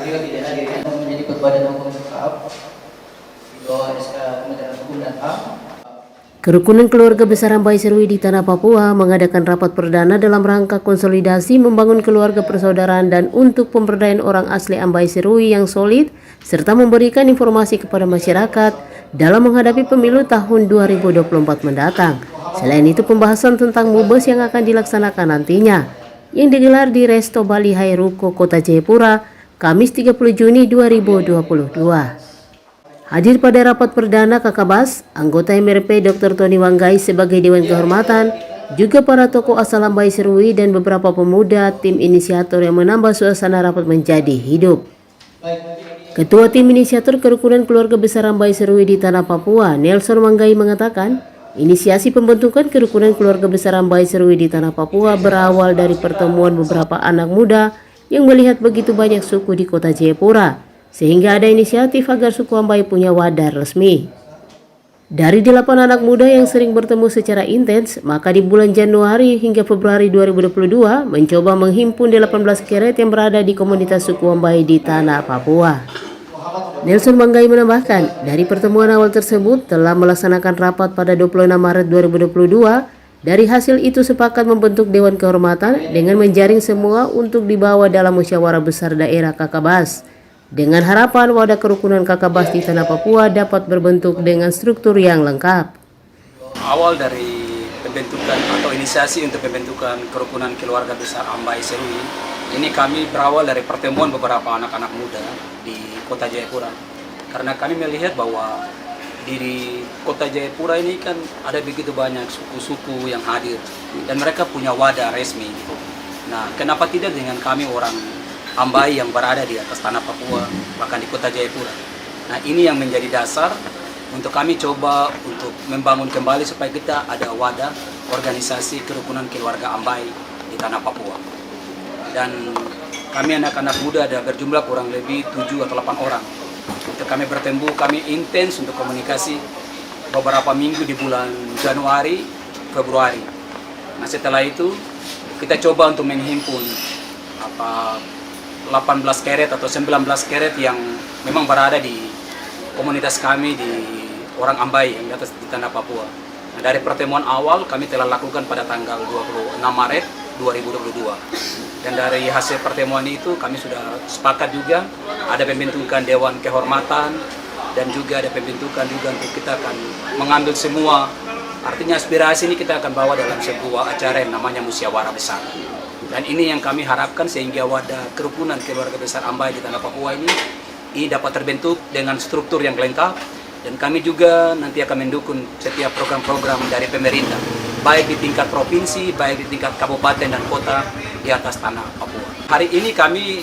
beliau tidak hadir menjadi ketua dan hukum tetap di bawah SK Kementerian Hukum dan HAM. Kerukunan keluarga besar Ambai Serui di Tanah Papua mengadakan rapat perdana dalam rangka konsolidasi membangun keluarga persaudaraan dan untuk pemberdayaan orang asli Ambai Serui yang solid, serta memberikan informasi kepada masyarakat dalam menghadapi pemilu tahun 2024 mendatang. Selain itu, pembahasan tentang MUBES yang akan dilaksanakan nantinya, yang digelar di Resto Bali Hairuko, Kota Jayapura, Kamis 30 Juni 2022. Hadir pada rapat perdana Kakabas, anggota MRP Dr. Tony Wanggai sebagai Dewan Kehormatan, juga para tokoh asal Ambai Serui dan beberapa pemuda tim inisiator yang menambah suasana rapat menjadi hidup. Ketua tim inisiator Kerukunan Keluarga Besar Ambai Serui di Tanah Papua, Nelson Wanggai mengatakan, inisiasi pembentukan Kerukunan Keluarga Besar Ambai Serui di Tanah Papua berawal dari pertemuan beberapa anak muda yang melihat begitu banyak suku di Kota Jayapura, sehingga ada inisiatif agar suku Ambai punya wadah resmi. Dari 8 anak muda yang sering bertemu secara intens, maka di bulan Januari hingga Februari 2022 mencoba menghimpun 18 keret yang berada di komunitas suku Ambai di Tanah Papua. Nelson Wanggai menambahkan, dari pertemuan awal tersebut telah melaksanakan rapat pada 26 Maret 2022. Dari hasil itu sepakat membentuk Dewan Kehormatan dengan menjaring semua untuk dibawa dalam musyawarah besar daerah Kakabas, dengan harapan wadah kerukunan Kakabas di Tanah Papua dapat berbentuk dengan struktur yang lengkap. Awal dari pembentukan atau inisiasi untuk pembentukan Kerukunan Keluarga Besar Ambai Serui, ini kami berawal dari pertemuan beberapa anak-anak muda di Kota Jayapura. Karena kami melihat bahwa di Kota Jayapura ini kan ada begitu banyak suku-suku yang hadir dan mereka punya wadah resmi. Nah, kenapa tidak dengan kami orang Ambai yang berada di atas tanah Papua, bahkan di Kota Jayapura. Nah, ini yang menjadi dasar untuk kami coba untuk membangun kembali supaya kita ada wadah organisasi Kerukunan Keluarga Ambai di tanah Papua. Dan kami anak-anak muda ada berjumlah kurang lebih 7 atau 8 orang. Untuk kami bertemu, kami intens untuk komunikasi beberapa minggu di bulan Januari, Februari. Nah, setelah itu kita coba untuk menghimpun 18 keret atau 19 keret yang memang berada di komunitas kami di orang Ambai yang di atas di Tanah Papua. Nah, dari pertemuan awal kami telah lakukan pada tanggal 26 Maret 2022. Dan dari hasil pertemuan itu kami sudah sepakat juga ada pembentukan Dewan Kehormatan dan juga ada pembentukan juga untuk kita akan mengambil semua, artinya aspirasi ini kita akan bawa dalam sebuah acara yang namanya musyawarah besar. Dan ini yang kami harapkan sehingga wadah Kerukunan Keluarga Besar Ambai di Tanah Papua ini dapat terbentuk dengan struktur yang lengkap, dan kami juga nanti akan mendukung setiap program-program dari pemerintah, baik di tingkat provinsi, baik di tingkat kabupaten dan kota di atas Tanah Papua. Hari ini kami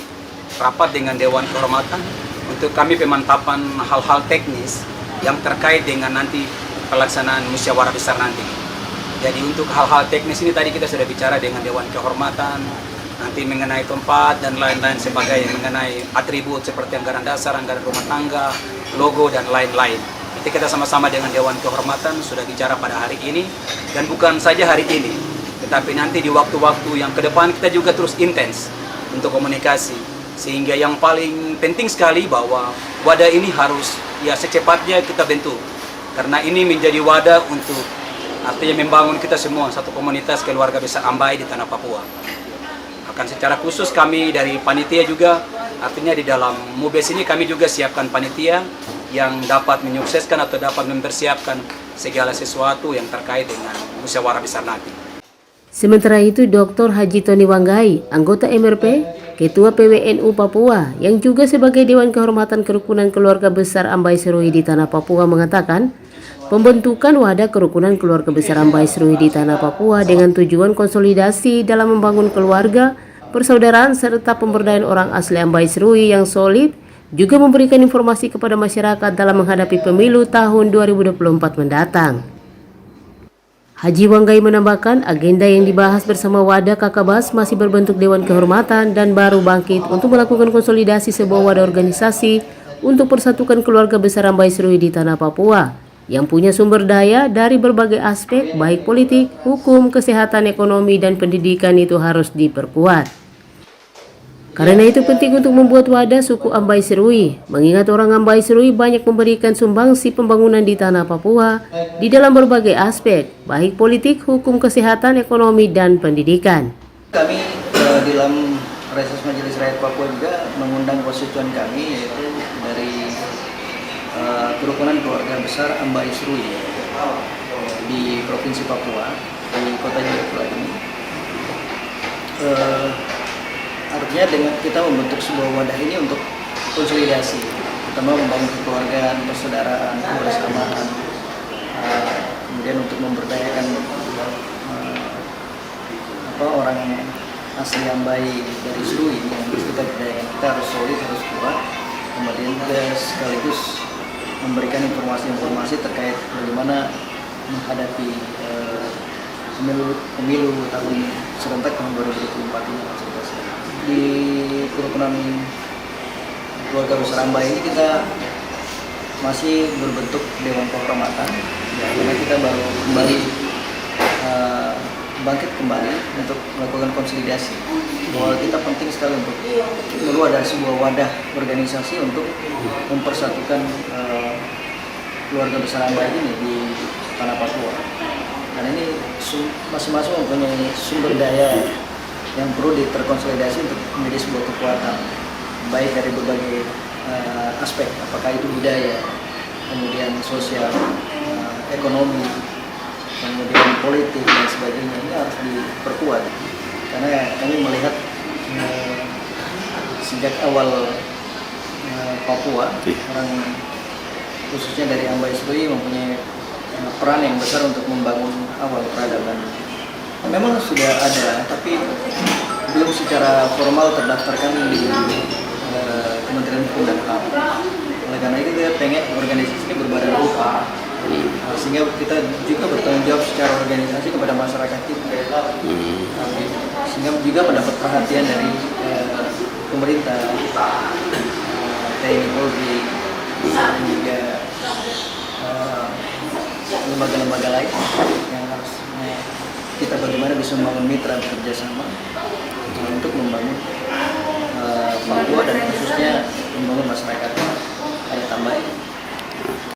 rapat dengan Dewan Kehormatan untuk kami pemantapan hal-hal teknis yang terkait dengan nanti pelaksanaan musyawarah besar nanti. Jadi untuk hal-hal teknis ini tadi kita sudah bicara dengan Dewan Kehormatan, nanti mengenai tempat dan lain-lain sebagainya, mengenai atribut seperti anggaran dasar, anggaran rumah tangga, logo dan lain-lain. Nanti kita sama-sama dengan Dewan Kehormatan sudah bicara pada hari ini, dan bukan saja hari ini, tetapi nanti di waktu-waktu yang ke depan kita juga terus intens untuk komunikasi. Sehingga yang paling penting sekali bahwa wadah ini harus secepatnya kita bentuk, karena ini menjadi wadah untuk artinya membangun kita semua satu komunitas keluarga besar Ambai di Tanah Papua. Akan secara khusus kami dari panitia juga, artinya di dalam MUBES ini kami juga siapkan panitia yang dapat menyukseskan atau dapat mempersiapkan segala sesuatu yang terkait dengan musyawarah besar nanti. Sementara itu, Dr. Haji Tony Wanggai, anggota MRP, Ketua PWNU Papua, yang juga sebagai Dewan Kehormatan Kerukunan Keluarga Besar Ambai Serui di Tanah Papua mengatakan, pembentukan wadah Kerukunan Keluarga Besar Ambai Serui di Tanah Papua dengan tujuan konsolidasi dalam membangun keluarga, persaudaraan serta pemberdayaan orang asli Ambai Serui yang solid, juga memberikan informasi kepada masyarakat dalam menghadapi pemilu tahun 2024 mendatang. Haji Wanggai menambahkan agenda yang dibahas bersama wadah Kakabas masih berbentuk Dewan Kehormatan dan baru bangkit untuk melakukan konsolidasi sebuah wadah organisasi untuk persatukan keluarga besar Ambai Serui di Tanah Papua yang punya sumber daya dari berbagai aspek baik politik, hukum, kesehatan, ekonomi, dan pendidikan itu harus diperkuat. Karena itu penting untuk membuat wadah suku Ambai Serui, mengingat orang Ambai Serui banyak memberikan sumbangsi pembangunan di tanah Papua di dalam berbagai aspek, baik politik, hukum, kesehatan, ekonomi, dan pendidikan. Kami dalam reses Majelis Rakyat Papua juga mengundang konstituen kami, yaitu dari kerukunan keluarga besar Ambai Serui di Provinsi Papua, di kota Jayapura ini. Artinya dengan kita membentuk sebuah wadah ini untuk konsolidasi, pertama membangun kekeluargaan, persaudaraan, kebersamaan, kemudian untuk memberdayakan orang asli Ambai dari Serui yang harus kita berdayakan. Kita harus solid, harus kuat, kemudian juga sekaligus memberikan informasi-informasi terkait bagaimana menghadapi pemilu tahun serentak tahun 2024 ini. Di kerukunan keluarga besar Ambai ini kita masih berbentuk Dewan Kehormatan, ya, karena kita baru kembali bangkit kembali untuk melakukan konsolidasi. Bahwa kita penting sekali untuk perlu ada sebuah wadah organisasi untuk mempersatukan keluarga besar Ambai ini di tanah Papua. Karena ini masing-masing mempunyai sumber daya yang perlu terkonsolidasi untuk menjadi sebuah kekuatan, baik dari berbagai aspek, apakah itu budaya, kemudian sosial, ekonomi, kemudian politik dan sebagainya. Ini harus diperkuat karena kami melihat sejak awal Papua, orang khususnya dari Ambai Serui mempunyai peran yang besar untuk membangun awal peradaban. Memang sudah ada, tapi belum secara formal terdaftarkan di Kementerian Hukum dan HAM. Oleh karena itu kita pengen organisasi ini berbadan hukum, sehingga kita juga bertanggung jawab secara organisasi kepada masyarakat kita, sehingga juga mendapat perhatian dari pemerintah, TNI Polri, dan juga lembaga-lembaga lain yang harus kita bagaimana bisa membangun mitra bekerja sama untuk membangun Papua dan khususnya membangun masyarakat adat Ambai.